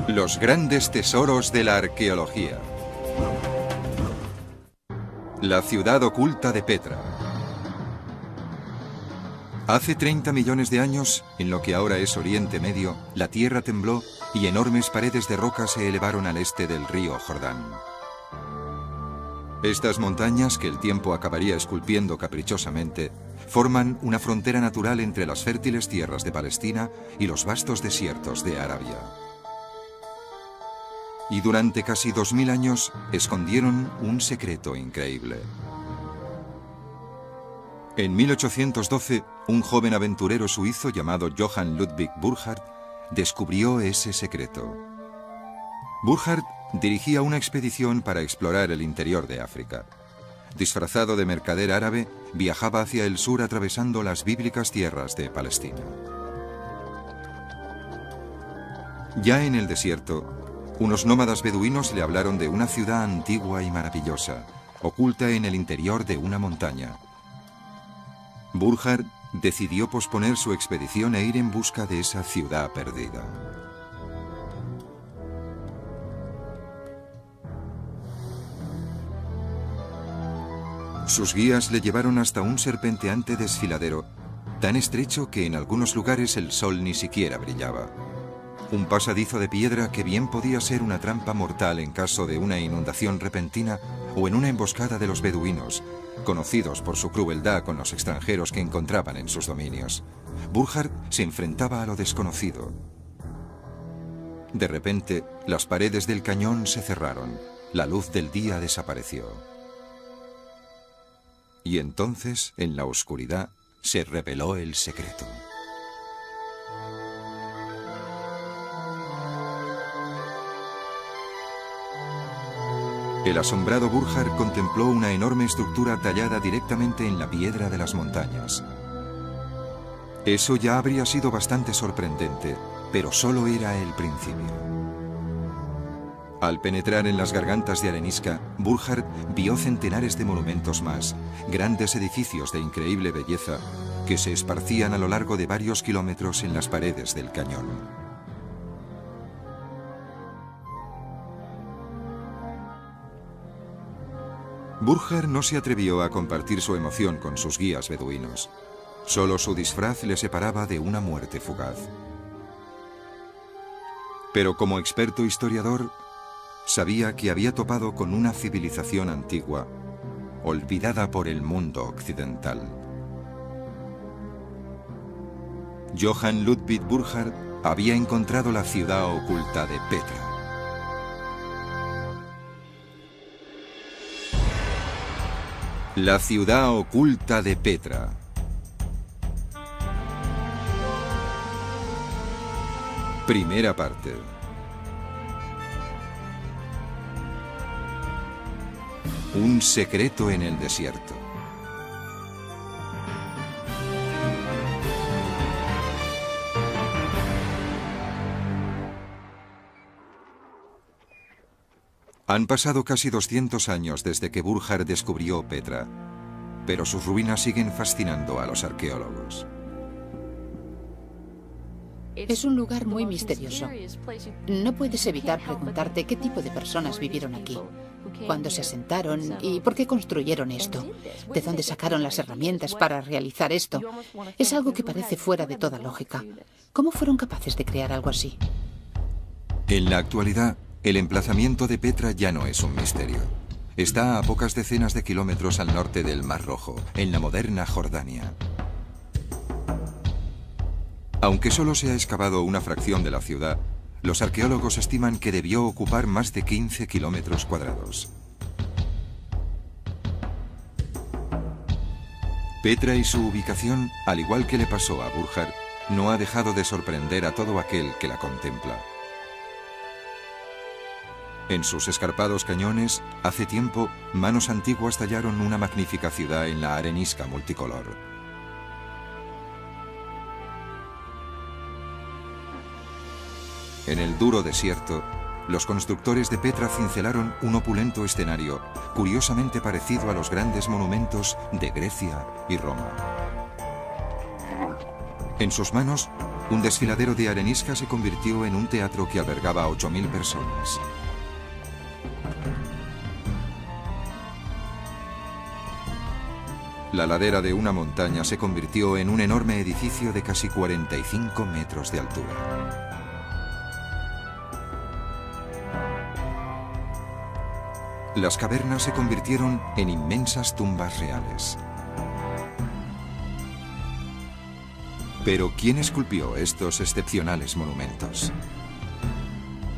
Los grandes tesoros de la arqueología. La ciudad oculta de Petra. Hace 30 millones de años, en lo que ahora es Oriente Medio, la tierra tembló y enormes paredes de roca se elevaron al este del río Jordán. Estas montañas, que el tiempo acabaría esculpiendo caprichosamente, forman una frontera natural entre las fértiles tierras de Palestina y los vastos desiertos de Arabia. Y durante casi 2000 años escondieron un secreto increíble. En 1812, un joven aventurero suizo llamado Johann Ludwig Burckhardt descubrió ese secreto. Burckhardt dirigía una expedición para explorar el interior de África. Disfrazado de mercader árabe, viajaba hacia el sur atravesando las bíblicas tierras de Palestina. Ya en el desierto, unos nómadas beduinos le hablaron de una ciudad antigua y maravillosa, oculta en el interior de una montaña. Burckhardt decidió posponer su expedición e ir en busca de esa ciudad perdida. Sus guías le llevaron hasta un serpenteante desfiladero, tan estrecho que en algunos lugares el sol ni siquiera brillaba. Un pasadizo de piedra que bien podía ser una trampa mortal en caso de una inundación repentina o en una emboscada de los beduinos, conocidos por su crueldad con los extranjeros que encontraban en sus dominios. Burckhardt se enfrentaba a lo desconocido. De repente, las paredes del cañón se cerraron. La luz del día desapareció. Y entonces, en la oscuridad, se reveló el secreto. El asombrado Burckhardt contempló una enorme estructura tallada directamente en la piedra de las montañas. Eso ya habría sido bastante sorprendente, pero solo era el principio. Al penetrar en las gargantas de arenisca, Burckhardt vio centenares de monumentos más, grandes edificios de increíble belleza, que se esparcían a lo largo de varios kilómetros en las paredes del cañón. Burckhardt no se atrevió a compartir su emoción con sus guías beduinos. Solo su disfraz le separaba de una muerte fugaz. Pero como experto historiador, sabía que había topado con una civilización antigua, olvidada por el mundo occidental. Johann Ludwig Burckhardt había encontrado la ciudad oculta de Petra. La ciudad oculta de Petra. Primera parte. Un secreto en el desierto. Han pasado casi 200 años desde que Burckhardt descubrió Petra, pero sus ruinas siguen fascinando a los arqueólogos. Es un lugar muy misterioso. No puedes evitar preguntarte qué tipo de personas vivieron aquí, cuándo se asentaron y por qué construyeron esto, de dónde sacaron las herramientas para realizar esto. Es algo que parece fuera de toda lógica. ¿Cómo fueron capaces de crear algo así? En la actualidad, el emplazamiento de Petra ya no es un misterio. Está a pocas decenas de kilómetros al norte del Mar Rojo, en la moderna Jordania. Aunque solo se ha excavado una fracción de la ciudad, los arqueólogos estiman que debió ocupar más de 15 kilómetros cuadrados. Petra y su ubicación, al igual que le pasó a Burckhardt, no ha dejado de sorprender a todo aquel que la contempla. En sus escarpados cañones, hace tiempo, manos antiguas tallaron una magnífica ciudad en la arenisca multicolor. En el duro desierto, los constructores de Petra cincelaron un opulento escenario, curiosamente parecido a los grandes monumentos de Grecia y Roma. En sus manos, Un desfiladero de arenisca se convirtió en un teatro que albergaba a 8.000 personas. La ladera de una montaña se convirtió en un enorme edificio de casi 45 metros de altura. Las cavernas se convirtieron en inmensas tumbas reales. Pero ¿quién esculpió estos excepcionales monumentos?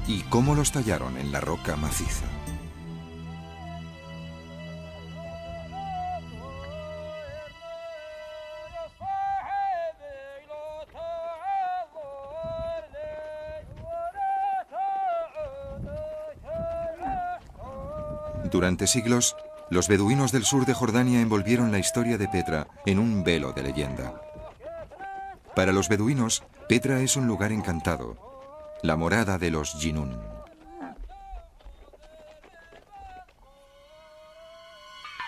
¿Y cómo los tallaron en la roca maciza? Durante siglos, los beduinos del sur de Jordania envolvieron la historia de Petra en un velo de leyenda. Para los beduinos, Petra es un lugar encantado, la morada de los Jinún.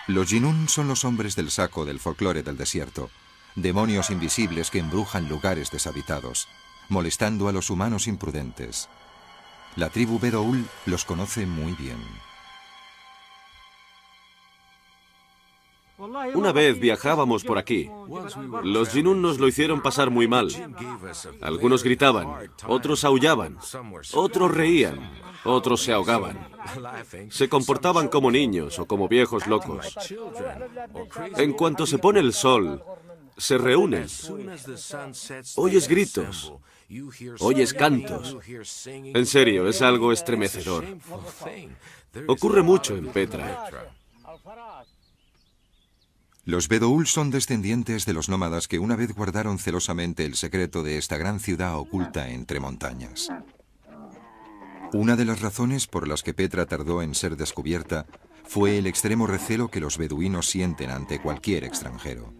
Los Jinún son los hombres del saco del folclore del desierto, demonios invisibles que embrujan lugares deshabitados, molestando a los humanos imprudentes. La tribu Bedoul los conoce muy bien. Una vez viajábamos por aquí. Los Jinún nos lo hicieron pasar muy mal. Algunos gritaban, otros aullaban, otros reían, otros se ahogaban. Se comportaban como niños o como viejos locos. En cuanto se pone el sol, se reúnen. Oyes gritos, oyes cantos. En serio, es algo estremecedor. Ocurre mucho en Petra. Los Bedoul son descendientes de los nómadas que una vez guardaron celosamente el secreto de esta gran ciudad oculta entre montañas. Una de las razones por las que Petra tardó en ser descubierta fue el extremo recelo que los beduinos sienten ante cualquier extranjero.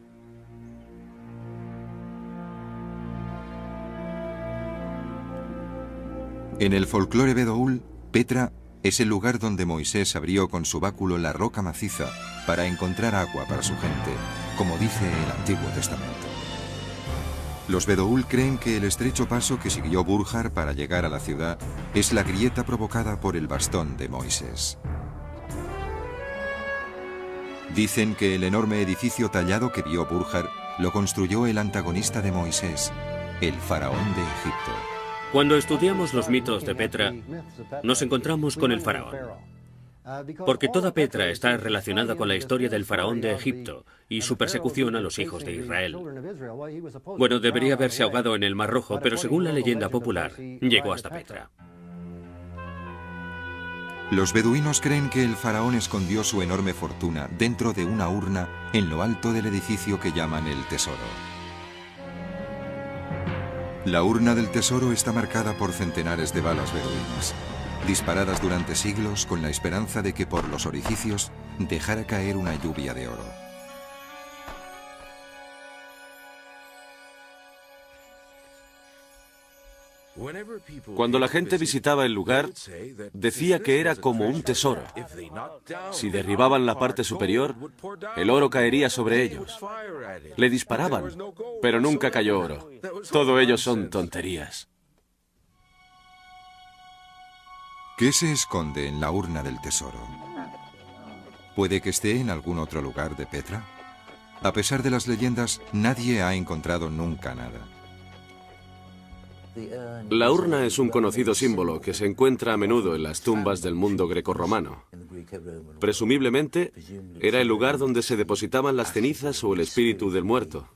En el folclore Bedoul, Petra es el lugar donde Moisés abrió con su báculo la roca maciza para encontrar agua para su gente, como dice el Antiguo Testamento. Los Bedoul creen que el estrecho paso que siguió Burjar para llegar a la ciudad es la grieta provocada por el bastón de Moisés. Dicen que el enorme edificio tallado que vio Burjar lo construyó el antagonista de Moisés, el faraón de Egipto. Cuando estudiamos los mitos de Petra, nos encontramos con el faraón. Porque toda Petra está relacionada con la historia del faraón de Egipto y su persecución a los hijos de Israel. Bueno, debería haberse ahogado en el Mar Rojo, pero según la leyenda popular, llegó hasta Petra. Los beduinos creen que el faraón escondió su enorme fortuna dentro de una urna en lo alto del edificio que llaman el Tesoro. La urna del tesoro está marcada por centenares de balas beduinas, disparadas durante siglos con la esperanza de que por los orificios dejara caer una lluvia de oro. Cuando la gente visitaba el lugar, decía que era como un tesoro. Si derribaban la parte superior, el oro caería sobre ellos. Le disparaban, pero nunca cayó oro. Todo ello son tonterías. ¿Qué se esconde en la urna del tesoro? ¿Puede que esté en algún otro lugar de Petra? A pesar de las leyendas, nadie ha encontrado nunca nada. La urna es un conocido símbolo que se encuentra a menudo en las tumbas del mundo grecorromano. Presumiblemente, era el lugar donde se depositaban las cenizas o el espíritu del muerto.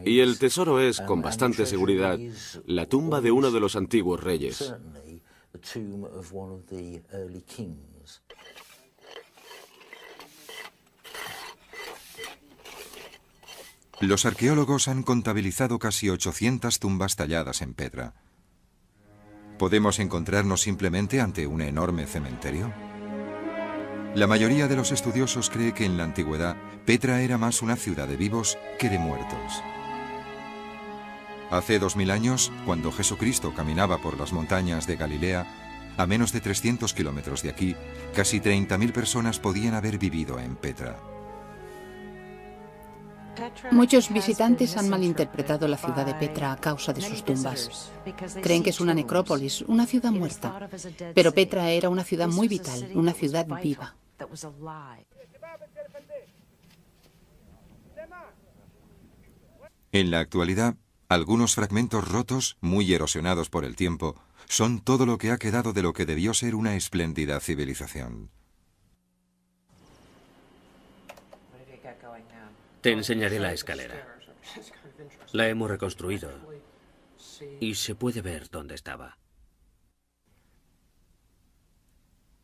Y el tesoro es, con bastante seguridad, la tumba de uno de los antiguos reyes. Los arqueólogos han contabilizado casi 800 tumbas talladas en Petra. ¿Podemos encontrarnos simplemente ante un enorme cementerio? La mayoría de los estudiosos cree que en la antigüedad Petra era más una ciudad de vivos que de muertos. Hace 2000 años, cuando Jesucristo caminaba por las montañas de Galilea, a menos de 300 kilómetros de aquí, casi 30.000 personas podían haber vivido en Petra. Muchos visitantes han malinterpretado la ciudad de Petra a causa de sus tumbas. Creen que es una necrópolis, una ciudad muerta. Pero Petra era una ciudad muy vital, una ciudad viva. En la actualidad, algunos fragmentos rotos, muy erosionados por el tiempo, son todo lo que ha quedado de lo que debió ser una espléndida civilización. Te enseñaré la escalera. La hemos reconstruido y se puede ver dónde estaba.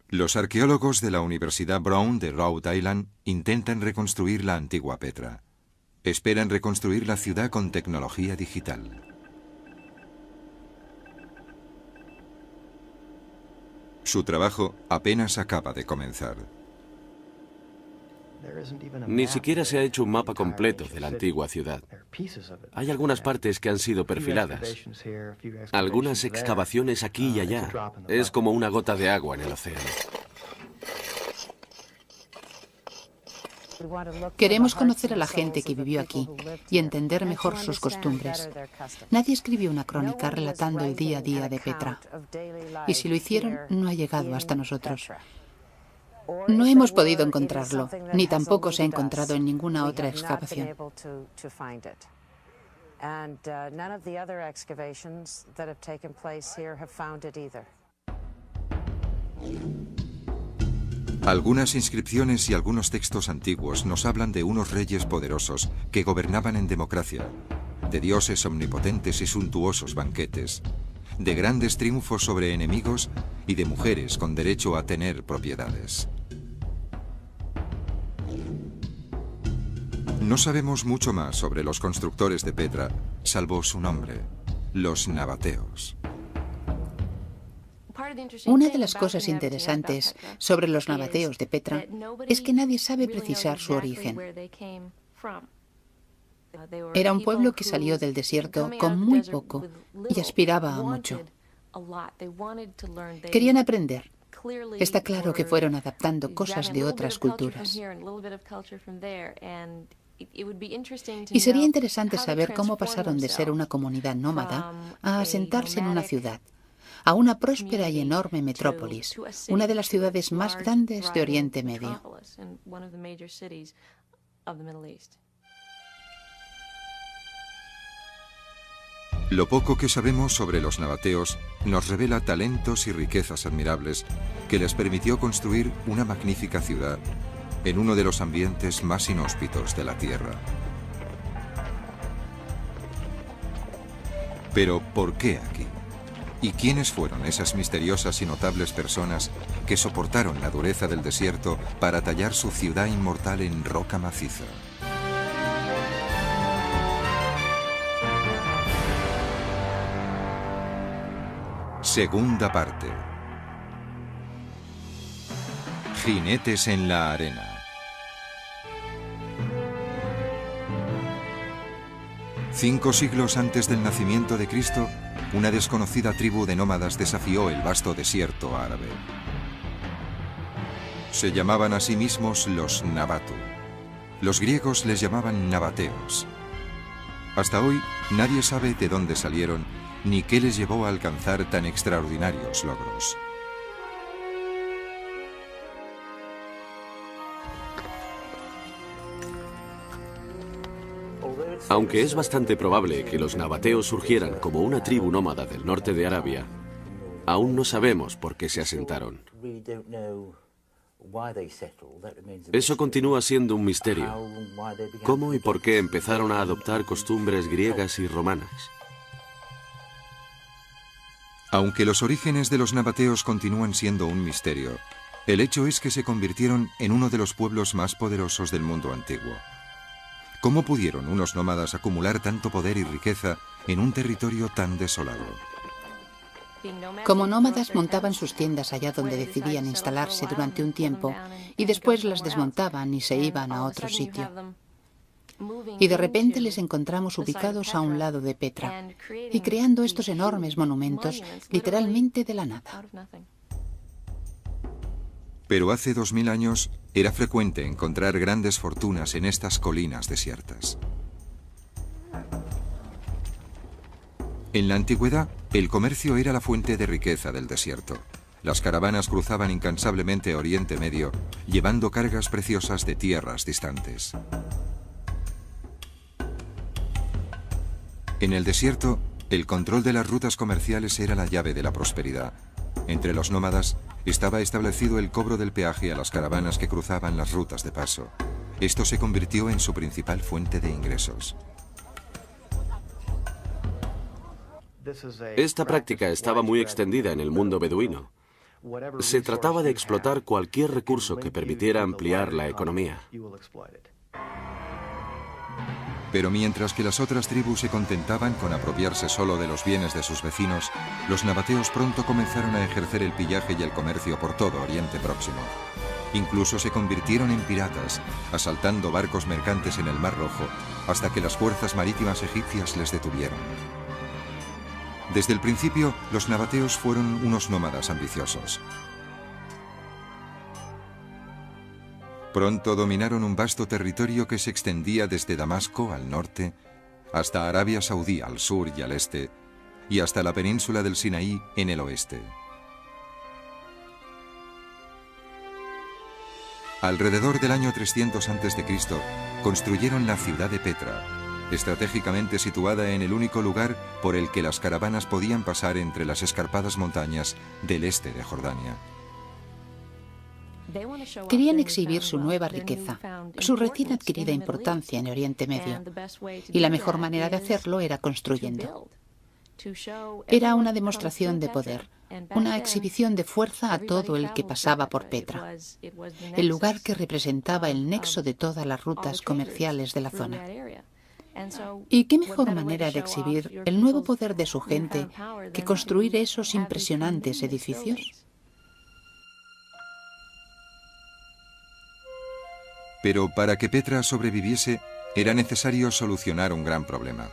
Los arqueólogos de la Universidad Brown de Rhode Island intentan reconstruir la antigua Petra. Esperan reconstruir la ciudad con tecnología digital. Su trabajo apenas acaba de comenzar. Ni siquiera se ha hecho un mapa completo de la antigua ciudad. Hay algunas partes que han sido perfiladas. Algunas excavaciones aquí y allá. Es como una gota de agua en el océano. Queremos conocer a la gente que vivió aquí y entender mejor sus costumbres. Nadie escribió una crónica relatando el día a día de Petra. Y si lo hicieron, no ha llegado hasta nosotros. No hemos podido encontrarlo, ni tampoco se ha encontrado en ninguna otra excavación. Algunas inscripciones y algunos textos antiguos nos hablan de unos reyes poderosos que gobernaban en democracia, de dioses omnipotentes y suntuosos banquetes, de grandes triunfos sobre enemigos y de mujeres con derecho a tener propiedades. No sabemos mucho más sobre los constructores de Petra, salvo su nombre, los nabateos. Una de las cosas interesantes sobre los nabateos de Petra es que nadie sabe precisar su origen. Era un pueblo que salió del desierto con muy poco y aspiraba a mucho. Querían aprender. Está claro que fueron adaptando cosas de otras culturas. Y sería interesante saber cómo pasaron de ser una comunidad nómada a asentarse en una ciudad, a una próspera y enorme metrópolis, una de las ciudades más grandes de Oriente Medio. Lo poco que sabemos sobre los nabateos nos revela talentos y riquezas admirables que les permitió construir una magnífica ciudad en uno de los ambientes más inhóspitos de la Tierra. Pero, ¿por qué aquí? ¿Y quiénes fueron esas misteriosas y notables personas que soportaron la dureza del desierto para tallar su ciudad inmortal en roca maciza? Segunda parte. Jinetes en la arena. Cinco siglos antes del nacimiento de Cristo, una desconocida tribu de nómadas desafió el vasto desierto árabe. Se llamaban a sí mismos los Nabatu. Los griegos les llamaban nabateos. Hasta hoy, nadie sabe de dónde salieron ni qué les llevó a alcanzar tan extraordinarios logros. Aunque es bastante probable que los nabateos surgieran como una tribu nómada del norte de Arabia, aún no sabemos por qué se asentaron. Eso continúa siendo un misterio. ¿Cómo y por qué empezaron a adoptar costumbres griegas y romanas? Aunque los orígenes de los nabateos continúan siendo un misterio, el hecho es que se convirtieron en uno de los pueblos más poderosos del mundo antiguo. ¿Cómo pudieron unos nómadas acumular tanto poder y riqueza en un territorio tan desolado? Como nómadas montaban sus tiendas allá donde decidían instalarse durante un tiempo y después las desmontaban y se iban a otro sitio. Y de repente les encontramos ubicados a un lado de Petra y creando estos enormes monumentos literalmente de la nada. Pero hace 2000 años era frecuente encontrar grandes fortunas en estas colinas desiertas. En la antigüedad, el comercio era la fuente de riqueza del desierto. Las caravanas cruzaban incansablemente Oriente Medio, llevando cargas preciosas de tierras distantes. En el desierto, el control de las rutas comerciales era la llave de la prosperidad. Entre los nómadas estaba establecido el cobro del peaje a las caravanas que cruzaban las rutas de paso. Esto se convirtió en su principal fuente de ingresos. Esta práctica estaba muy extendida en el mundo beduino. Se trataba de explotar cualquier recurso que permitiera ampliar la economía. Pero mientras que las otras tribus se contentaban con apropiarse solo de los bienes de sus vecinos, los nabateos pronto comenzaron a ejercer el pillaje y el comercio por todo Oriente Próximo. Incluso se convirtieron en piratas, asaltando barcos mercantes en el Mar Rojo, hasta que las fuerzas marítimas egipcias les detuvieron. Desde el principio, los nabateos fueron unos nómadas ambiciosos. Pronto dominaron un vasto territorio que se extendía desde Damasco al norte, hasta Arabia Saudí al sur y al este, y hasta la península del Sinaí en el oeste. Alrededor del año 300 a.C., construyeron la ciudad de Petra, estratégicamente situada en el único lugar por el que las caravanas podían pasar entre las escarpadas montañas del este de Jordania. Querían exhibir su nueva riqueza, su recién adquirida importancia en Oriente Medio, y la mejor manera de hacerlo era construyendo. Era una demostración de poder, una exhibición de fuerza a todo el que pasaba por Petra, el lugar que representaba el nexo de todas las rutas comerciales de la zona. ¿Y qué mejor manera de exhibir el nuevo poder de su gente que construir esos impresionantes edificios? Pero para que Petra sobreviviese, era necesario solucionar un gran problema.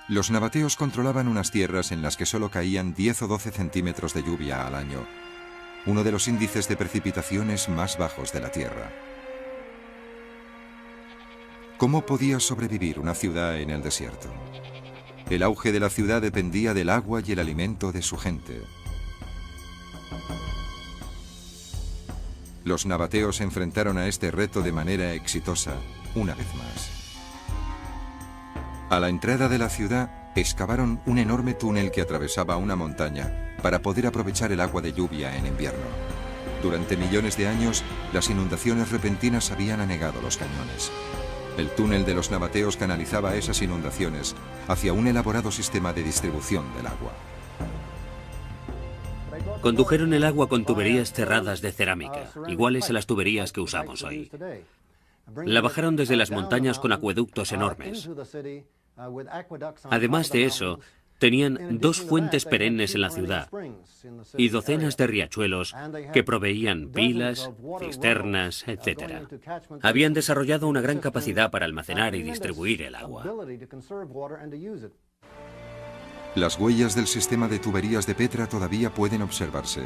Los nabateos controlaban unas tierras en las que solo caían 10 o 12 centímetros de lluvia al año, uno de los índices de precipitaciones más bajos de la Tierra. ¿Cómo podía sobrevivir una ciudad en el desierto? El auge de la ciudad dependía del agua y el alimento de su gente. Los nabateos se enfrentaron a este reto de manera exitosa una vez más. A la entrada de la ciudad, excavaron un enorme túnel que atravesaba una montaña para poder aprovechar el agua de lluvia en invierno. Durante millones de años, las inundaciones repentinas habían anegado los cañones. El túnel de los nabateos canalizaba esas inundaciones hacia un elaborado sistema de distribución del agua. Condujeron el agua con tuberías cerradas de cerámica, iguales a las tuberías que usamos hoy. La bajaron desde las montañas con acueductos enormes. Además de eso, tenían 2 fuentes perennes en la ciudad y docenas de riachuelos que proveían pilas, cisternas, etc. Habían desarrollado una gran capacidad para almacenar y distribuir el agua. Las huellas del sistema de tuberías de Petra todavía pueden observarse.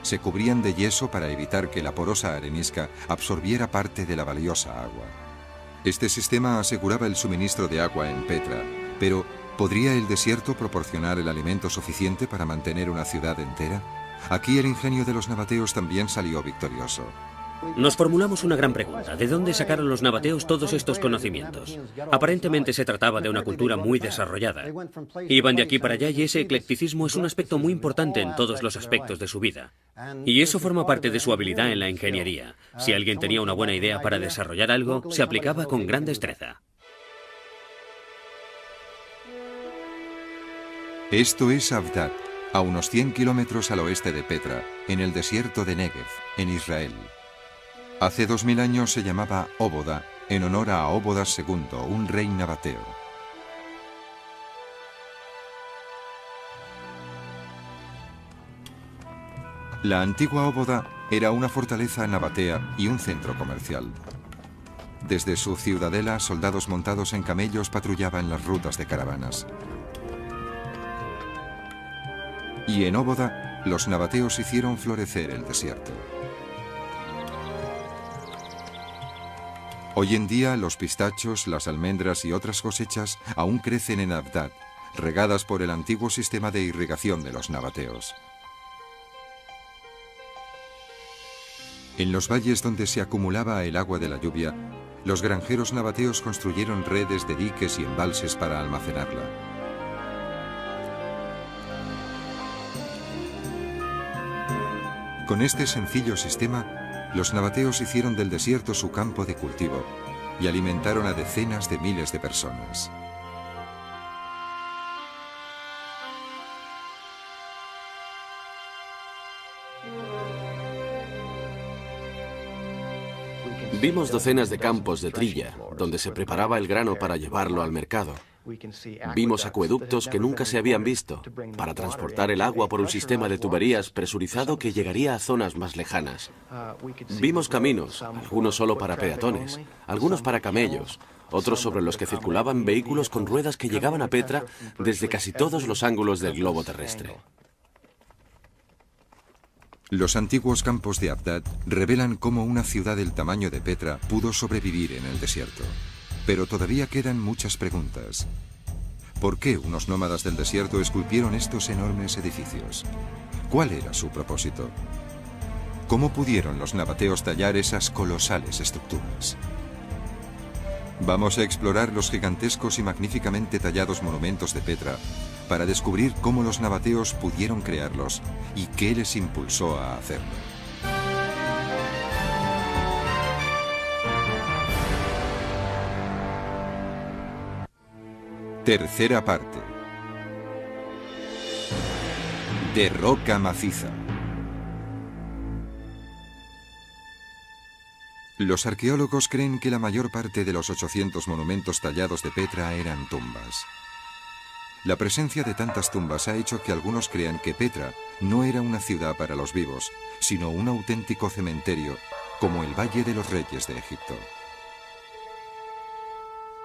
Se cubrían de yeso para evitar que la porosa arenisca absorbiera parte de la valiosa agua. Este sistema aseguraba el suministro de agua en Petra, pero ¿podría el desierto proporcionar el alimento suficiente para mantener una ciudad entera? Aquí el ingenio de los nabateos también salió victorioso. Nos formulamos una gran pregunta. ¿De dónde sacaron los nabateos todos estos conocimientos? Aparentemente se trataba de una cultura muy desarrollada. Iban de aquí para allá y ese eclecticismo es un aspecto muy importante en todos los aspectos de su vida. Y eso forma parte de su habilidad en la ingeniería. Si alguien tenía una buena idea para desarrollar algo, se aplicaba con gran destreza. Esto es Avdat, a unos 100 kilómetros al oeste de Petra, en el desierto de Negev, en Israel. Hace 2000 años se llamaba Óboda, en honor a Óbodas II, un rey nabateo. La antigua Óboda era una fortaleza nabatea y un centro comercial. Desde su ciudadela, soldados montados en camellos patrullaban las rutas de caravanas. Y en Óboda los nabateos hicieron florecer el desierto. Hoy en día los pistachos, las almendras y otras cosechas aún crecen en Abdad, regadas por el antiguo sistema de irrigación de los nabateos. En los valles donde se acumulaba el agua de la lluvia, los granjeros nabateos construyeron redes de diques y embalses para almacenarla. Con este sencillo sistema, los nabateos hicieron del desierto su campo de cultivo y alimentaron a decenas de miles de personas. Vimos docenas de campos de trilla, donde se preparaba el grano para llevarlo al mercado. Vimos acueductos que nunca se habían visto, para transportar el agua por un sistema de tuberías presurizado que llegaría a zonas más lejanas. Vimos caminos, algunos solo para peatones, algunos para camellos, otros sobre los que circulaban vehículos con ruedas que llegaban a Petra desde casi todos los ángulos del globo terrestre. Los antiguos campos de Abdad revelan cómo una ciudad del tamaño de Petra pudo sobrevivir en el desierto. Pero todavía quedan muchas preguntas. ¿Por qué unos nómadas del desierto esculpieron estos enormes edificios? ¿Cuál era su propósito? ¿Cómo pudieron los nabateos tallar esas colosales estructuras? Vamos a explorar los gigantescos y magníficamente tallados monumentos de Petra para descubrir cómo los nabateos pudieron crearlos y qué les impulsó a hacerlo. Tercera parte. De roca maciza. Los arqueólogos creen que la mayor parte de los 800 monumentos tallados de Petra eran tumbas. La presencia de tantas tumbas ha hecho que algunos crean que Petra no era una ciudad para los vivos, sino un auténtico cementerio, como el Valle de los Reyes de Egipto.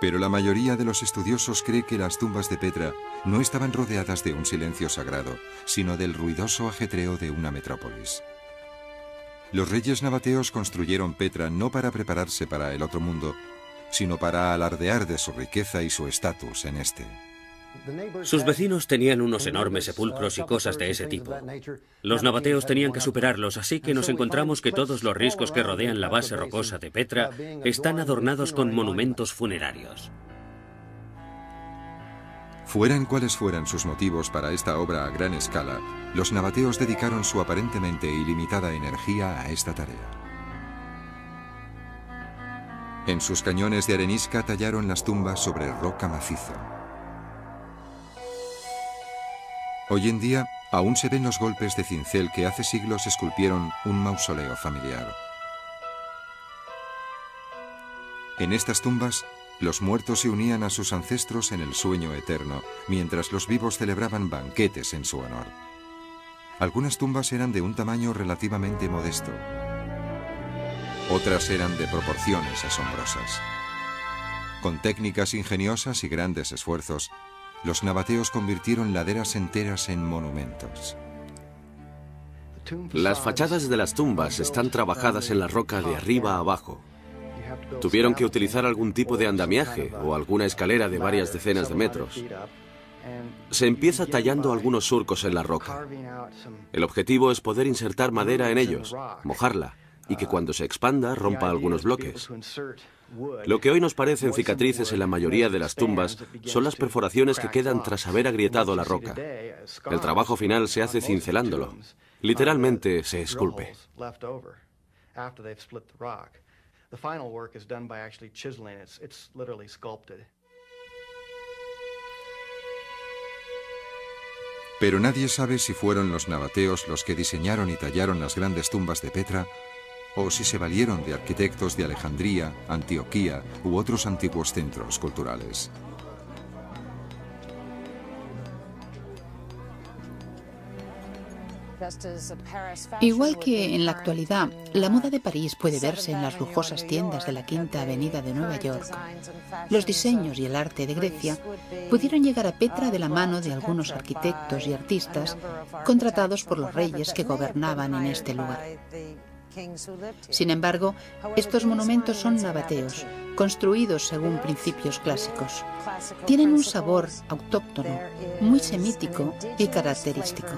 Pero la mayoría de los estudiosos cree que las tumbas de Petra no estaban rodeadas de un silencio sagrado, sino del ruidoso ajetreo de una metrópolis. Los reyes nabateos construyeron Petra no para prepararse para el otro mundo, sino para alardear de su riqueza y su estatus en este. Sus vecinos tenían unos enormes sepulcros y cosas de ese tipo. Los nabateos tenían que superarlos, así que nos encontramos que todos los riscos que rodean la base rocosa de Petra están adornados con monumentos funerarios. Fueran cuales fueran sus motivos para esta obra a gran escala, los nabateos dedicaron su aparentemente ilimitada energía a esta tarea. En sus cañones de arenisca tallaron las tumbas sobre roca maciza. Hoy en día, aún se ven los golpes de cincel que hace siglos esculpieron un mausoleo familiar. En estas tumbas, los muertos se unían a sus ancestros en el sueño eterno, mientras los vivos celebraban banquetes en su honor. Algunas tumbas eran de un tamaño relativamente modesto. Otras eran de proporciones asombrosas. Con técnicas ingeniosas y grandes esfuerzos, los nabateos convirtieron laderas enteras en monumentos. Las fachadas de las tumbas están trabajadas en la roca de arriba a abajo. Tuvieron que utilizar algún tipo de andamiaje o alguna escalera de varias decenas de metros. Se empieza tallando algunos surcos en la roca. El objetivo es poder insertar madera en ellos, mojarla, y que cuando se expanda rompa algunos bloques. Lo que hoy nos parecen cicatrices en la mayoría de las tumbas son las perforaciones que quedan tras haber agrietado la roca. El trabajo final se hace cincelándolo. Literalmente se esculpe. Pero nadie sabe si fueron los nabateos los que diseñaron y tallaron las grandes tumbas de Petra, o si se valieron de arquitectos de Alejandría, Antioquía u otros antiguos centros culturales. Igual que en la actualidad, la moda de París puede verse en las lujosas tiendas de la Quinta Avenida de Nueva York, los diseños y el arte de Grecia pudieron llegar a Petra de la mano de algunos arquitectos y artistas contratados por los reyes que gobernaban en este lugar. Sin embargo, estos monumentos son nabateos, construidos según principios clásicos. Tienen un sabor autóctono, muy semítico y característico.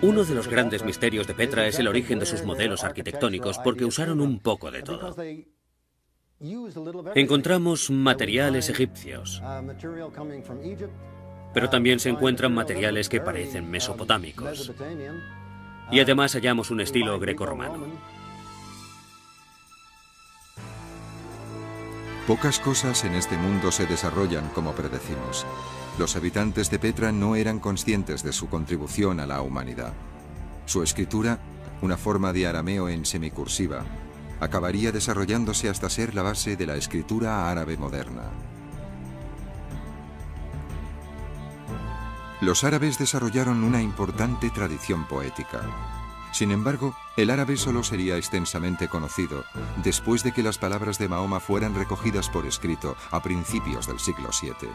Uno de los grandes misterios de Petra es el origen de sus modelos arquitectónicos, porque usaron un poco de todo. Encontramos materiales egipcios, pero también se encuentran materiales que parecen mesopotámicos. Y además hallamos un estilo grecorromano. Pocas cosas en este mundo se desarrollan como predecimos. Los habitantes de Petra no eran conscientes de su contribución a la humanidad. Su escritura, una forma de arameo en semicursiva, acabaría desarrollándose hasta ser la base de la escritura árabe moderna. Los árabes desarrollaron una importante tradición poética. Sin embargo, el árabe solo sería extensamente conocido después de que las palabras de Mahoma fueran recogidas por escrito a principios del siglo VII.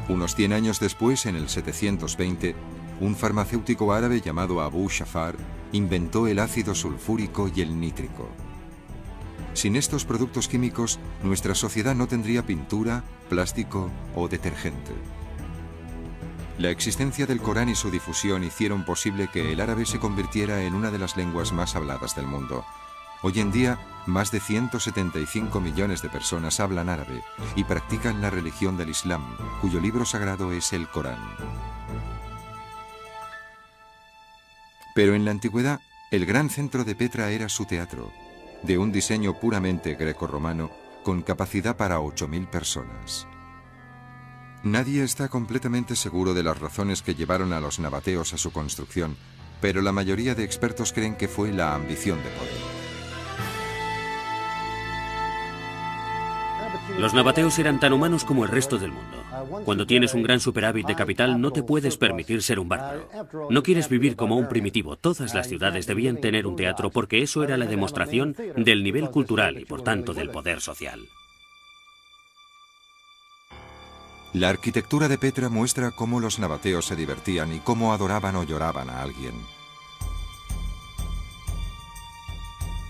Unos 100 años después, en el 720, un farmacéutico árabe llamado Abu Shafar inventó el ácido sulfúrico y el nítrico. Sin estos productos químicos, nuestra sociedad no tendría pintura, plástico o detergente. La existencia del Corán y su difusión hicieron posible que el árabe se convirtiera en una de las lenguas más habladas del mundo. Hoy en día, más de 175 millones de personas hablan árabe y practican la religión del Islam, cuyo libro sagrado es el Corán. Pero en la antigüedad, el gran centro de Petra era su teatro, de un diseño puramente grecorromano, con capacidad para 8.000 personas. Nadie está completamente seguro de las razones que llevaron a los nabateos a su construcción, pero la mayoría de expertos creen que fue la ambición de poder. Los nabateos eran tan humanos como el resto del mundo. Cuando tienes un gran superávit de capital, no te puedes permitir ser un bárbaro. No quieres vivir como un primitivo. Todas las ciudades debían tener un teatro porque eso era la demostración del nivel cultural y, por tanto, del poder social. La arquitectura de Petra muestra cómo los nabateos se divertían y cómo adoraban o lloraban a alguien.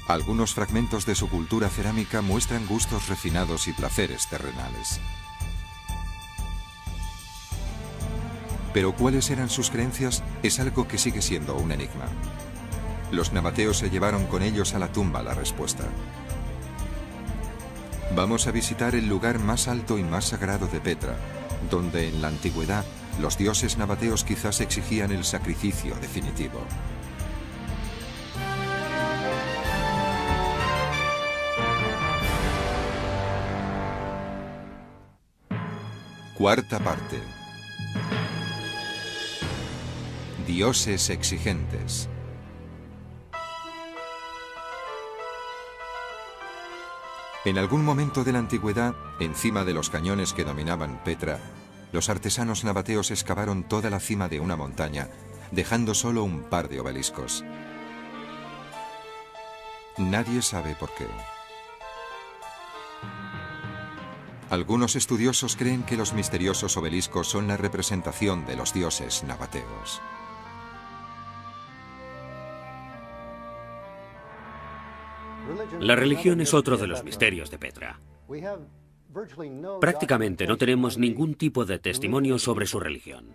Algunos fragmentos de su cultura cerámica muestran gustos refinados y placeres terrenales. Pero cuáles eran sus creencias es algo que sigue siendo un enigma. Los nabateos se llevaron con ellos a la tumba la respuesta. Vamos a visitar el lugar más alto y más sagrado de Petra, donde en la antigüedad los dioses nabateos quizás exigían el sacrificio definitivo. Cuarta parte. Dioses exigentes. En algún momento de la antigüedad, encima de los cañones que dominaban Petra, los artesanos nabateos excavaron toda la cima de una montaña, dejando solo un par de obeliscos. Nadie sabe por qué. Algunos estudiosos creen que los misteriosos obeliscos son la representación de los dioses nabateos. La religión es otro de los misterios de Petra. Prácticamente no tenemos ningún tipo de testimonio sobre su religión.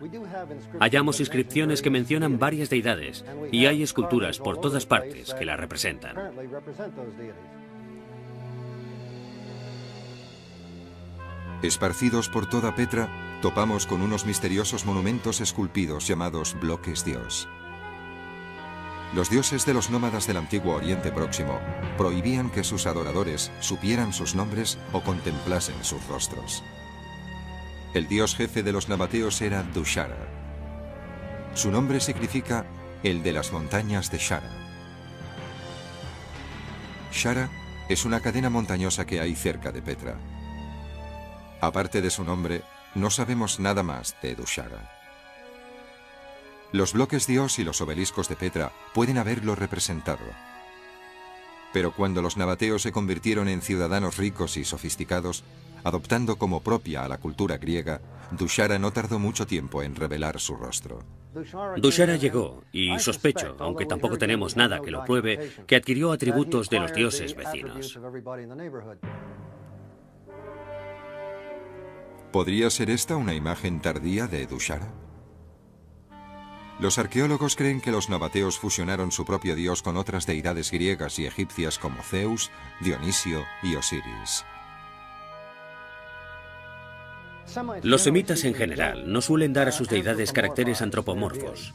Hallamos inscripciones que mencionan varias deidades y hay esculturas por todas partes que la representan. Esparcidos por toda Petra, topamos con unos misteriosos monumentos esculpidos llamados bloques dios. Los dioses de los nómadas del antiguo Oriente Próximo prohibían que sus adoradores supieran sus nombres o contemplasen sus rostros. El dios jefe de los nabateos era Dushara. Su nombre significa el de las montañas de Shara. Shara es una cadena montañosa que hay cerca de Petra. Aparte de su nombre, no sabemos nada más de Dushara. Los bloques Dios y los obeliscos de Petra pueden haberlo representado. Pero cuando los nabateos se convirtieron en ciudadanos ricos y sofisticados, adoptando como propia a la cultura griega, Dushara no tardó mucho tiempo en revelar su rostro. Dushara llegó, y sospecho, aunque tampoco tenemos nada que lo pruebe, que adquirió atributos de los dioses vecinos. ¿Podría ser esta una imagen tardía de Dushara? Los arqueólogos creen que los nabateos fusionaron su propio dios con otras deidades griegas y egipcias como Zeus, Dionisio y Osiris. Los semitas en general no suelen dar a sus deidades caracteres antropomorfos.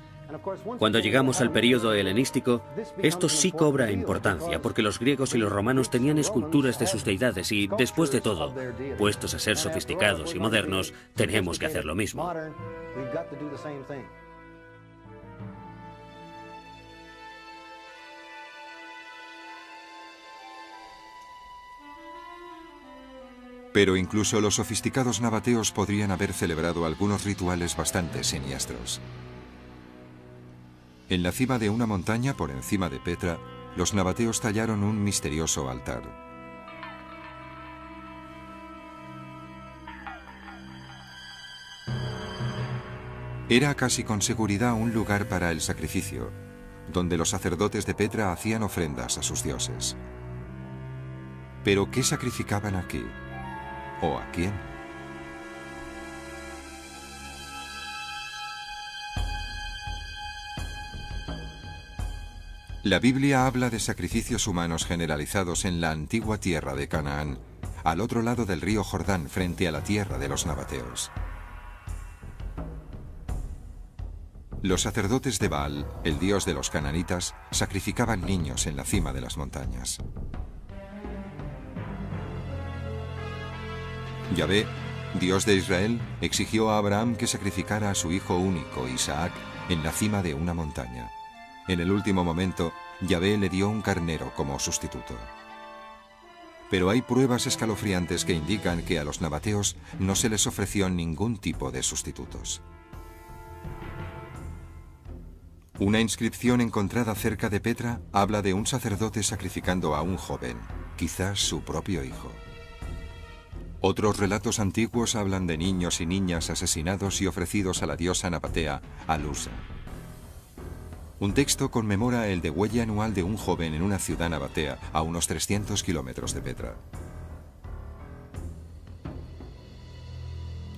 Cuando llegamos al período helenístico, esto sí cobra importancia, porque los griegos y los romanos tenían esculturas de sus deidades y, después de todo, puestos a ser sofisticados y modernos, tenemos que hacer lo mismo. Pero incluso los sofisticados nabateos podrían haber celebrado algunos rituales bastante siniestros. En la cima de una montaña por encima de Petra, los nabateos tallaron un misterioso altar. Era casi con seguridad un lugar para el sacrificio, donde los sacerdotes de Petra hacían ofrendas a sus dioses. ¿Pero qué sacrificaban aquí? ¿O a quién? La Biblia habla de sacrificios humanos generalizados en la antigua tierra de Canaán, al otro lado del río Jordán, frente a la tierra de los nabateos. Los sacerdotes de Baal, el dios de los cananitas, sacrificaban niños en la cima de las montañas. Yahvé, Dios de Israel, exigió a Abraham que sacrificara a su hijo único, Isaac, en la cima de una montaña. En el último momento, Yahvé le dio un carnero como sustituto. Pero hay pruebas escalofriantes que indican que a los nabateos no se les ofreció ningún tipo de sustitutos. Una inscripción encontrada cerca de Petra habla de un sacerdote sacrificando a un joven, quizás su propio hijo. Otros relatos antiguos hablan de niños y niñas asesinados y ofrecidos a la diosa nabatea, Alusa. Un texto conmemora el degüelle anual de un joven en una ciudad nabatea a unos 300 kilómetros de Petra.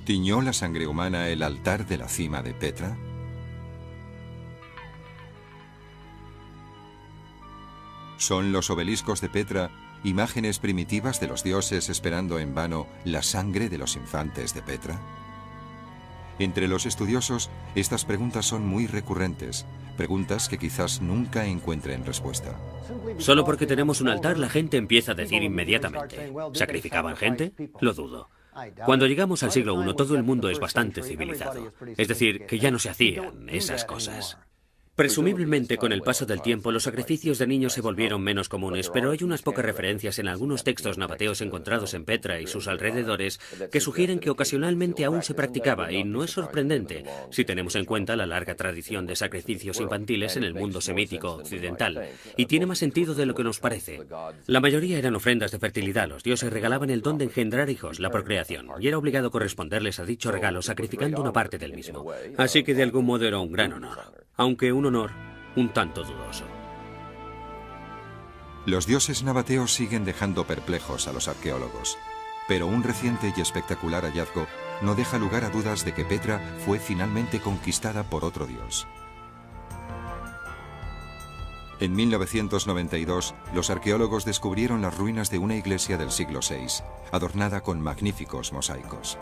¿Tiñó la sangre humana el altar de la cima de Petra? ¿Son los obeliscos de Petra imágenes primitivas de los dioses esperando en vano la sangre de los infantes de Petra? Entre los estudiosos, estas preguntas son muy recurrentes, preguntas que quizás nunca encuentren respuesta. Solo porque tenemos un altar, la gente empieza a decir inmediatamente: ¿sacrificaban gente? Lo dudo. Cuando llegamos al siglo I, todo el mundo es bastante civilizado. Es decir, que ya no se hacían esas cosas. Presumiblemente, con el paso del tiempo, los sacrificios de niños se volvieron menos comunes, pero hay unas pocas referencias en algunos textos nabateos encontrados en Petra y sus alrededores que sugieren que ocasionalmente aún se practicaba, y no es sorprendente si tenemos en cuenta la larga tradición de sacrificios infantiles en el mundo semítico occidental, y tiene más sentido de lo que nos parece. La mayoría eran ofrendas de fertilidad. Los dioses regalaban el don de engendrar hijos, la procreación, y era obligado corresponderles a dicho regalo sacrificando una parte del mismo. Así que de algún modo era un gran honor. Aunque un honor un tanto dudoso. Los dioses nabateos siguen dejando perplejos a los arqueólogos, pero un reciente y espectacular hallazgo no deja lugar a dudas de que Petra fue finalmente conquistada por otro dios. En 1992, los arqueólogos descubrieron las ruinas de una iglesia del siglo VI, adornada con magníficos mosaicos.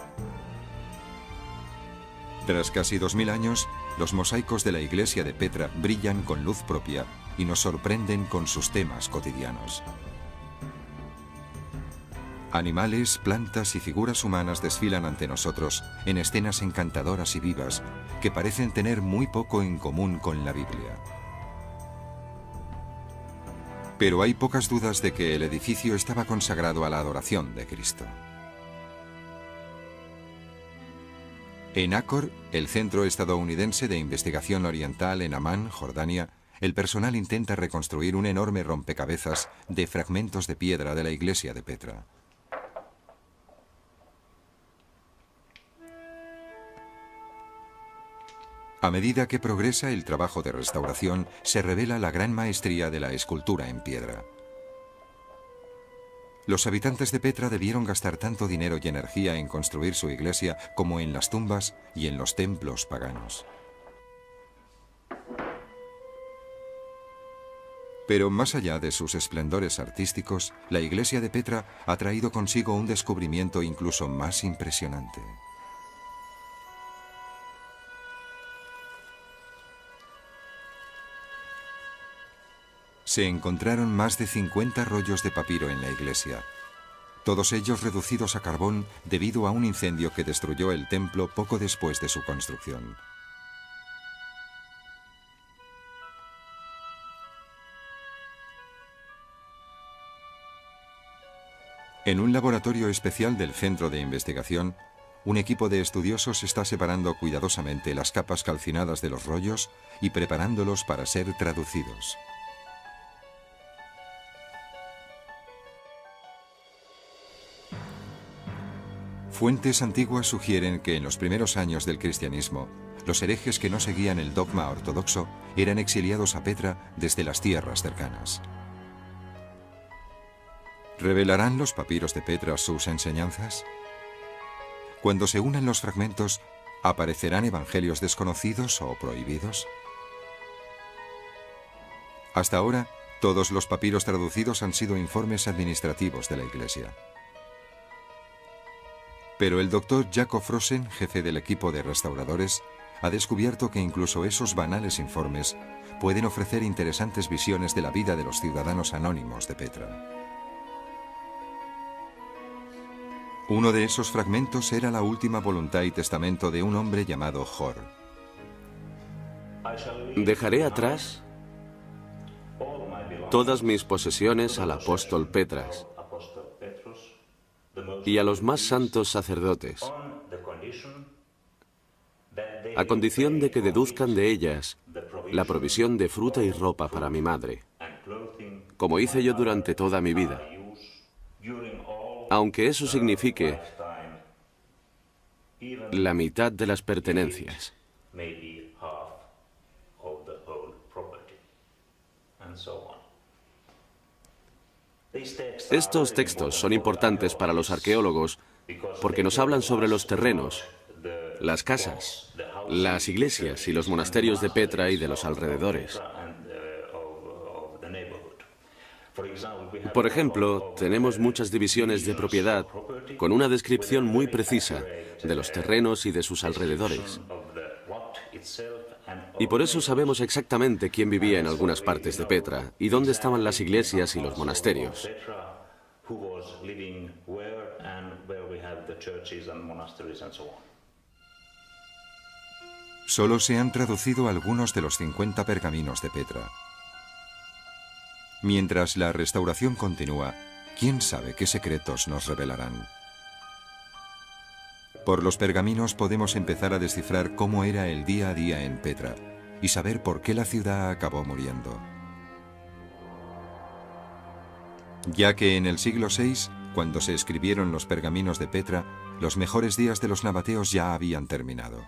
Tras casi 2000 años, los mosaicos de la iglesia de Petra brillan con luz propia y nos sorprenden con sus temas cotidianos. Animales, plantas y figuras humanas desfilan ante nosotros en escenas encantadoras y vivas que parecen tener muy poco en común con la Biblia. Pero hay pocas dudas de que el edificio estaba consagrado a la adoración de Cristo. En Acor, el Centro Estadounidense de Investigación Oriental en Amán, Jordania, el personal intenta reconstruir un enorme rompecabezas de fragmentos de piedra de la iglesia de Petra. A medida que progresa el trabajo de restauración, se revela la gran maestría de la escultura en piedra. Los habitantes de Petra debieron gastar tanto dinero y energía en construir su iglesia como en las tumbas y en los templos paganos. Pero más allá de sus esplendores artísticos, la iglesia de Petra ha traído consigo un descubrimiento incluso más impresionante. Se encontraron más de 50 rollos de papiro en la iglesia, todos ellos reducidos a carbón debido a un incendio que destruyó el templo poco después de su construcción. En un laboratorio especial del Centro de Investigación, un equipo de estudiosos está separando cuidadosamente las capas calcinadas de los rollos y preparándolos para ser traducidos. Fuentes antiguas sugieren que en los primeros años del cristianismo, los herejes que no seguían el dogma ortodoxo eran exiliados a Petra desde las tierras cercanas. ¿Revelarán los papiros de Petra sus enseñanzas? Cuando se unan los fragmentos, ¿aparecerán evangelios desconocidos o prohibidos? Hasta ahora, todos los papiros traducidos han sido informes administrativos de la Iglesia. Pero el doctor Jacob Frosen, jefe del equipo de restauradores, ha descubierto que incluso esos banales informes pueden ofrecer interesantes visiones de la vida de los ciudadanos anónimos de Petra. Uno de esos fragmentos era la última voluntad y testamento de un hombre llamado Hor. Dejaré atrás todas mis posesiones al apóstol Petras y a los más santos sacerdotes, a condición de que deduzcan de ellas la provisión de fruta y ropa para mi madre, como hice yo durante toda mi vida, aunque eso signifique la mitad de las pertenencias. Estos textos son importantes para los arqueólogos porque nos hablan sobre los terrenos, las casas, las iglesias y los monasterios de Petra y de los alrededores. Por ejemplo, tenemos muchas divisiones de propiedad con una descripción muy precisa de los terrenos y de sus alrededores. Y por eso sabemos exactamente quién vivía en algunas partes de Petra y dónde estaban las iglesias y los monasterios. Solo se han traducido algunos de los 50 pergaminos de Petra. Mientras la restauración continúa, ¿quién sabe qué secretos nos revelarán? Por los pergaminos podemos empezar a descifrar cómo era el día a día en Petra y saber por qué la ciudad acabó muriendo. Ya que en el siglo VI, cuando se escribieron los pergaminos de Petra, los mejores días de los nabateos ya habían terminado.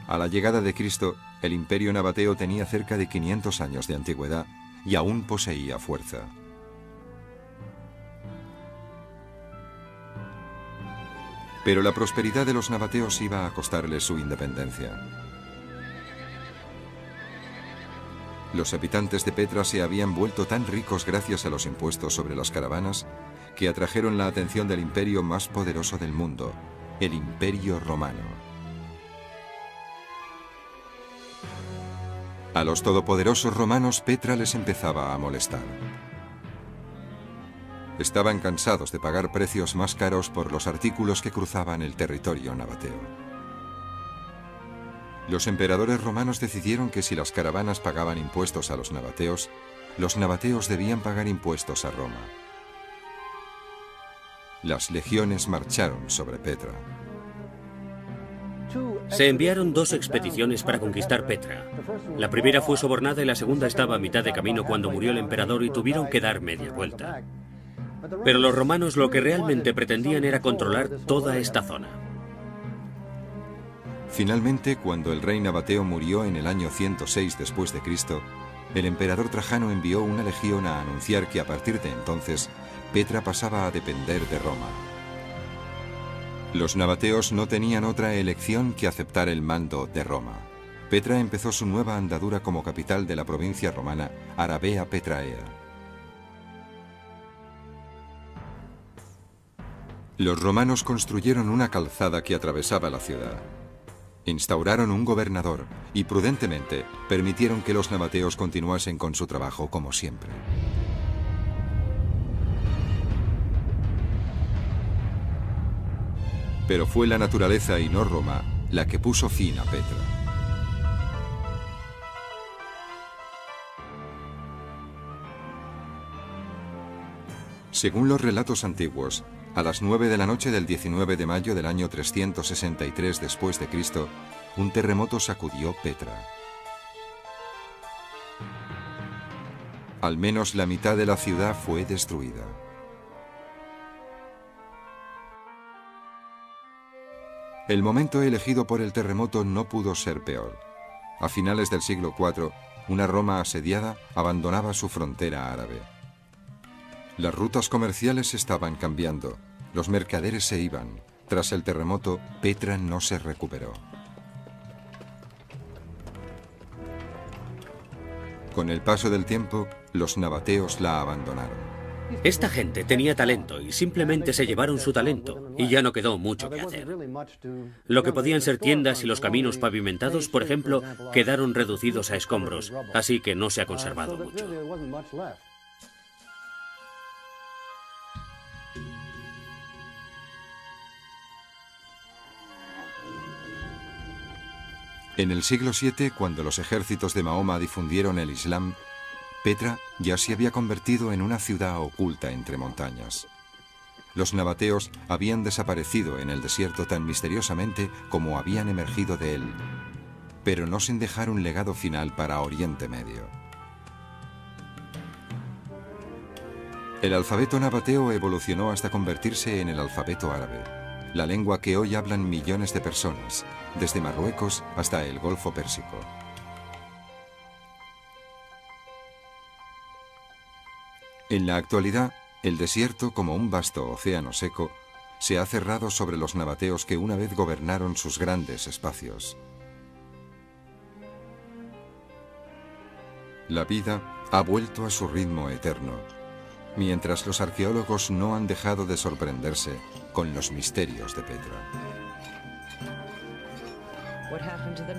A la llegada de Cristo, el imperio nabateo tenía cerca de 500 años de antigüedad y aún poseía fuerza. Pero la prosperidad de los nabateos iba a costarles su independencia. Los habitantes de Petra se habían vuelto tan ricos gracias a los impuestos sobre las caravanas que atrajeron la atención del imperio más poderoso del mundo, el Imperio Romano. A los todopoderosos romanos Petra les empezaba a molestar. Estaban cansados de pagar precios más caros por los artículos que cruzaban el territorio nabateo. Los emperadores romanos decidieron que si las caravanas pagaban impuestos a los nabateos, los nabateos debían pagar impuestos a Roma. Las legiones marcharon sobre Petra. Se enviaron 2 expediciones para conquistar Petra. La primera fue sobornada y la segunda estaba a mitad de camino cuando murió el emperador y tuvieron que dar media vuelta. Pero los romanos lo que realmente pretendían era controlar toda esta zona. Finalmente, cuando el rey nabateo murió en el año 106 después de Cristo, el emperador Trajano envió una legión a anunciar que a partir de entonces Petra pasaba a depender de Roma. Los nabateos no tenían otra elección que aceptar el mando de Roma. Petra empezó su nueva andadura como capital de la provincia romana Arabea Petraea. Los romanos construyeron una calzada que atravesaba la ciudad. Instauraron un gobernador y prudentemente permitieron que los nabateos continuasen con su trabajo como siempre. Pero fue la naturaleza y no Roma la que puso fin a Petra. Según los relatos antiguos, a las 9 de la noche del 19 de mayo del año 363 después de Cristo, un terremoto sacudió Petra. Al menos la mitad de la ciudad fue destruida. El momento elegido por el terremoto no pudo ser peor. A finales del siglo IV, una Roma asediada abandonaba su frontera árabe. Las rutas comerciales estaban cambiando. Los mercaderes se iban. Tras el terremoto, Petra no se recuperó. Con el paso del tiempo, los nabateos la abandonaron. Esta gente tenía talento y simplemente se llevaron su talento y ya no quedó mucho que hacer. Lo que podían ser tiendas y los caminos pavimentados, por ejemplo, quedaron reducidos a escombros, así que no se ha conservado mucho. En el siglo VII, cuando los ejércitos de Mahoma difundieron el Islam, Petra ya se había convertido en una ciudad oculta entre montañas. Los nabateos habían desaparecido en el desierto tan misteriosamente como habían emergido de él, pero no sin dejar un legado final para Oriente Medio. El alfabeto nabateo evolucionó hasta convertirse en el alfabeto árabe, la lengua que hoy hablan millones de personas, desde Marruecos hasta el Golfo Pérsico. En la actualidad, el desierto, como un vasto océano seco, se ha cerrado sobre los nabateos que una vez gobernaron sus grandes espacios. La vida ha vuelto a su ritmo eterno, mientras los arqueólogos no han dejado de sorprenderse con los misterios de Petra.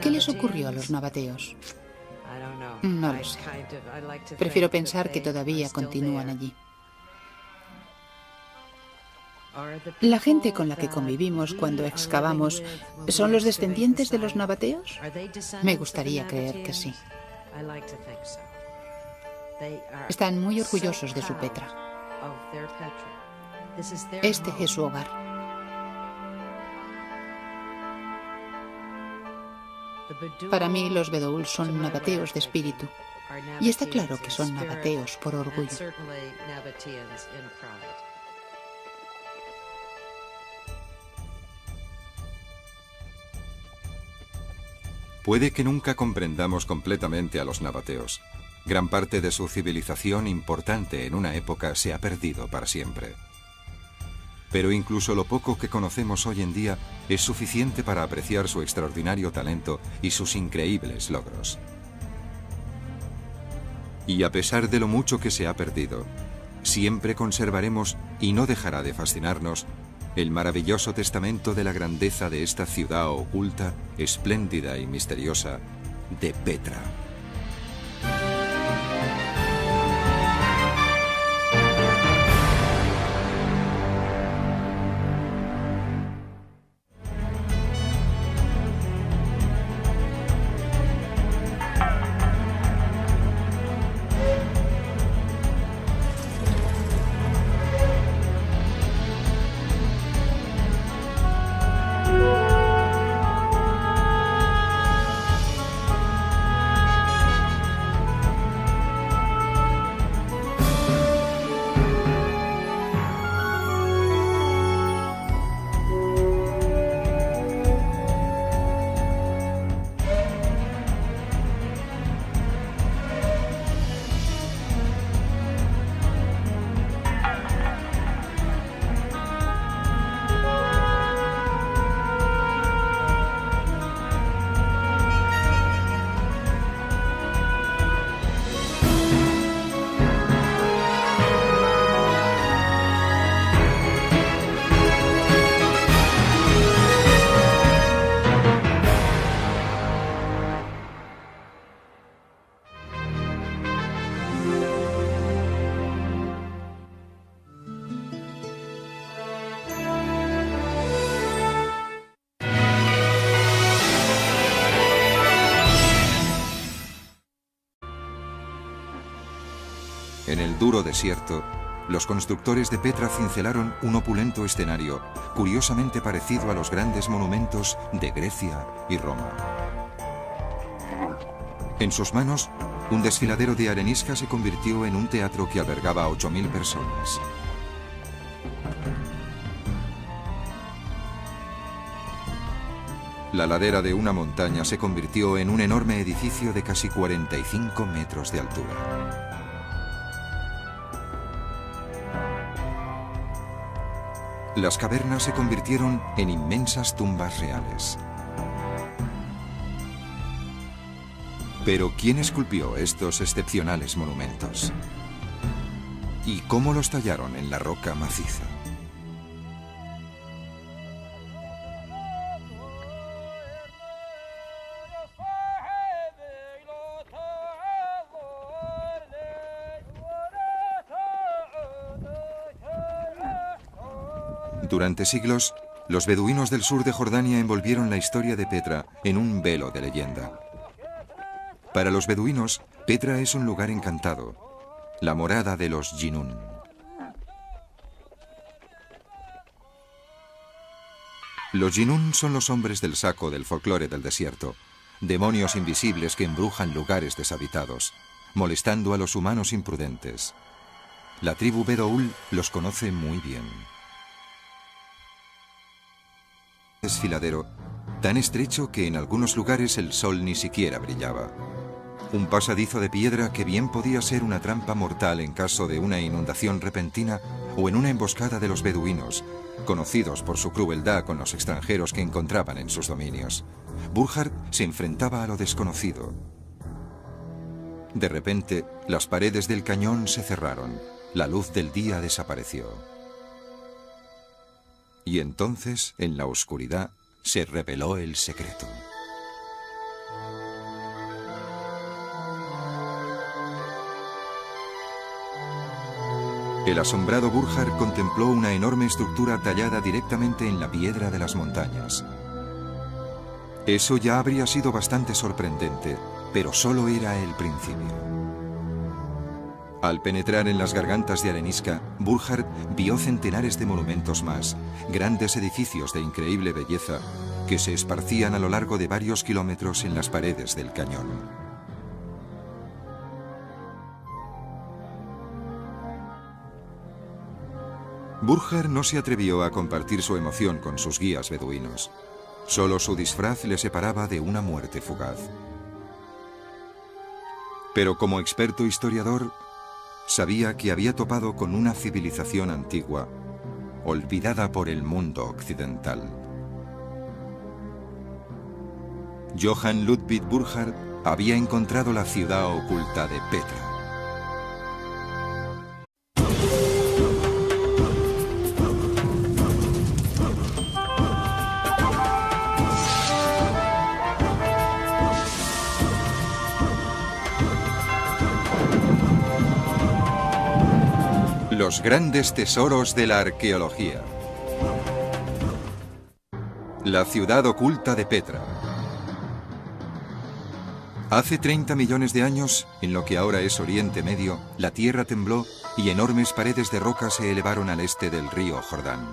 ¿Qué les ocurrió a los nabateos? No lo sé. Prefiero pensar que todavía continúan allí. ¿La gente con la que convivimos cuando excavamos son los descendientes de los nabateos? Me gustaría creer que sí. Están muy orgullosos de su Petra. Este es su hogar. Para mí, los Bedoul son nabateos de espíritu. Y está claro que son nabateos por orgullo. Puede que nunca comprendamos completamente a los nabateos. Gran parte de su civilización importante en una época se ha perdido para siempre. Pero incluso lo poco que conocemos hoy en día es suficiente para apreciar su extraordinario talento y sus increíbles logros. Y a pesar de lo mucho que se ha perdido, siempre conservaremos, y no dejará de fascinarnos, el maravilloso testamento de la grandeza de esta ciudad oculta, espléndida y misteriosa de Petra. duro desierto, los constructores de Petra cincelaron un opulento escenario, curiosamente parecido a los grandes monumentos de Grecia y Roma. En sus manos, un desfiladero de arenisca se convirtió en un teatro que albergaba a 8.000 personas. La ladera de una montaña se convirtió en un enorme edificio de casi 45 metros de altura. Las cavernas se convirtieron en inmensas tumbas reales. Pero ¿quién esculpió estos excepcionales monumentos? ¿Y cómo los tallaron en la roca maciza? Durante siglos, los beduinos del sur de Jordania envolvieron la historia de Petra en un velo de leyenda. Para los beduinos, Petra es un lugar encantado, la morada de los Jinún. Los Jinún son los hombres del saco del folclore del desierto, demonios invisibles que embrujan lugares deshabitados, molestando a los humanos imprudentes. La tribu Bedoul los conoce muy bien. Desfiladero, tan estrecho que en algunos lugares el sol ni siquiera brillaba. Un pasadizo de piedra que bien podía ser una trampa mortal en caso de una inundación repentina o en una emboscada de los beduinos, conocidos por su crueldad con los extranjeros que encontraban en sus dominios. Burkhard se enfrentaba a lo desconocido. De repente, las paredes del cañón se cerraron. La luz del día desapareció. Y entonces, en la oscuridad, se reveló el secreto. El asombrado Burkhard contempló una enorme estructura tallada directamente en la piedra de las montañas. Eso ya habría sido bastante sorprendente, pero solo era el principio. Al penetrar en las gargantas de arenisca, Burkhard vio centenares de monumentos más, grandes edificios de increíble belleza, que se esparcían a lo largo de varios kilómetros en las paredes del cañón. Burkhard no se atrevió a compartir su emoción con sus guías beduinos. Solo su disfraz le separaba de una muerte fugaz. Pero como experto historiador, sabía que había topado con una civilización antigua, olvidada por el mundo occidental. Johann Ludwig Burkhard había encontrado la ciudad oculta de Petra. Los grandes tesoros de la arqueología. La ciudad oculta de Petra. Hace 30 millones de años, en lo que ahora es Oriente Medio, la tierra tembló y enormes paredes de roca se elevaron al este del río Jordán.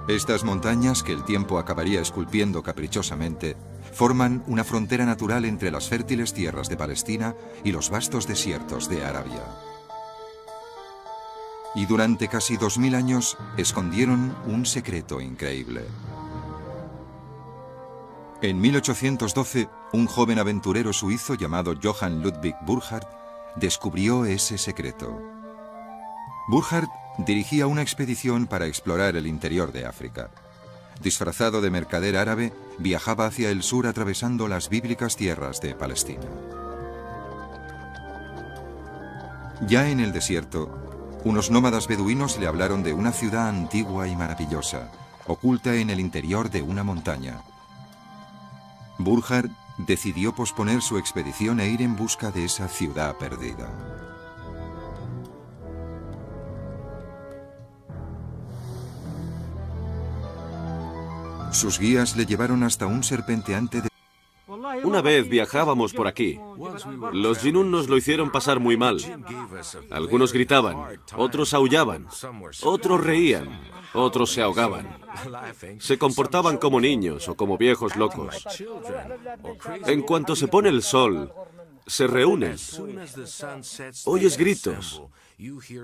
Estas montañas, que el tiempo acabaría esculpiendo caprichosamente, forman una frontera natural entre las fértiles tierras de Palestina y los vastos desiertos de Arabia. Y durante casi 2000 años escondieron un secreto increíble. En 1812, un joven aventurero suizo llamado Johann Ludwig Burkhard descubrió ese secreto. Burkhard dirigía una expedición para explorar el interior de África. Disfrazado de mercader árabe, viajaba hacia el sur atravesando las bíblicas tierras de Palestina. Ya en el desierto, unos nómadas beduinos le hablaron de una ciudad antigua y maravillosa, oculta en el interior de una montaña. Burkhard decidió posponer su expedición e ir en busca de esa ciudad perdida. Sus guías le llevaron hasta un serpenteante de... Una vez viajábamos por aquí. Los Jinún nos lo hicieron pasar muy mal. Algunos gritaban, otros aullaban, otros reían, otros se ahogaban. Se comportaban como niños o como viejos locos. En cuanto se pone el sol, se reúnen. Oyes gritos,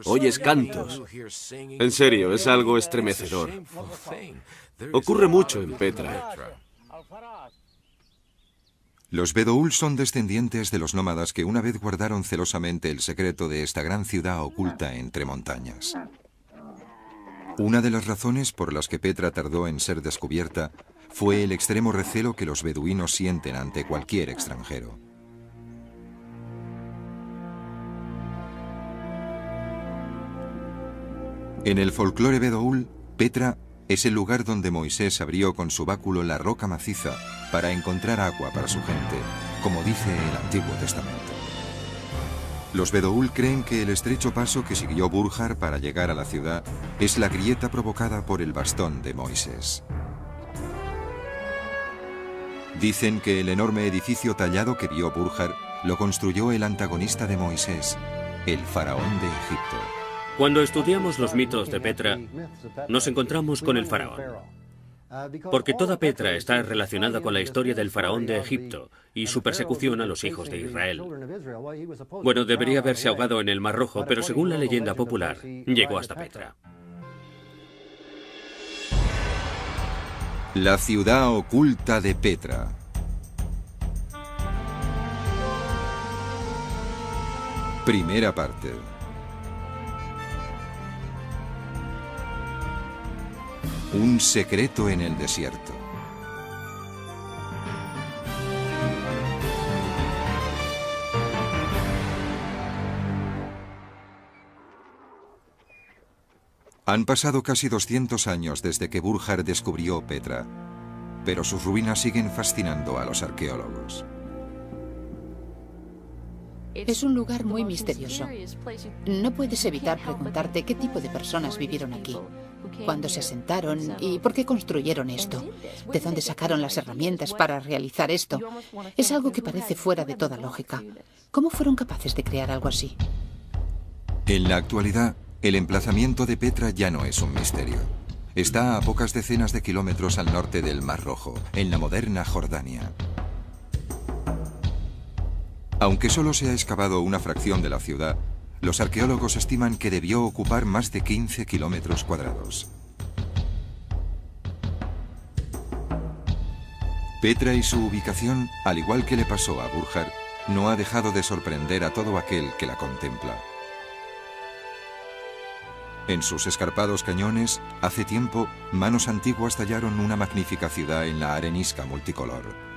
oyes cantos. En serio, es algo estremecedor. Ocurre mucho en Petra. Los Bedoul son descendientes de los nómadas que una vez guardaron celosamente el secreto de esta gran ciudad oculta entre montañas. Una de las razones por las que Petra tardó en ser descubierta fue el extremo recelo que los beduinos sienten ante cualquier extranjero. En el folclore bedoul, Petra es el lugar donde Moisés abrió con su báculo la roca maciza para encontrar agua para su gente, como dice el Antiguo Testamento. Los bedoul creen que el estrecho paso que siguió Burjar para llegar a la ciudad es la grieta provocada por el bastón de Moisés. Dicen que el enorme edificio tallado que vio Burjar lo construyó el antagonista de Moisés, el faraón de Egipto. Cuando estudiamos los mitos de Petra, nos encontramos con el faraón. Porque toda Petra está relacionada con la historia del faraón de Egipto y su persecución a los hijos de Israel. Bueno, debería haberse ahogado en el Mar Rojo, pero según la leyenda popular, llegó hasta Petra. La ciudad oculta de Petra. Primera parte. Un secreto en el desierto. Han pasado casi 200 años desde que Burjar descubrió Petra, pero sus ruinas siguen fascinando a los arqueólogos. Es un lugar muy misterioso. No puedes evitar preguntarte qué tipo de personas vivieron aquí, cuándo se asentaron y por qué construyeron esto, de dónde sacaron las herramientas para realizar esto. Es algo que parece fuera de toda lógica. ¿Cómo fueron capaces de crear algo así? En la actualidad, el emplazamiento de Petra ya no es un misterio. Está a pocas decenas de kilómetros al norte del Mar Rojo, en la moderna Jordania. Aunque solo se ha excavado una fracción de la ciudad, los arqueólogos estiman que debió ocupar más de 15 kilómetros cuadrados. Petra y su ubicación, al igual que le pasó a Burjar, no ha dejado de sorprender a todo aquel que la contempla. En sus escarpados cañones, hace tiempo, manos antiguas tallaron una magnífica ciudad en la arenisca multicolor.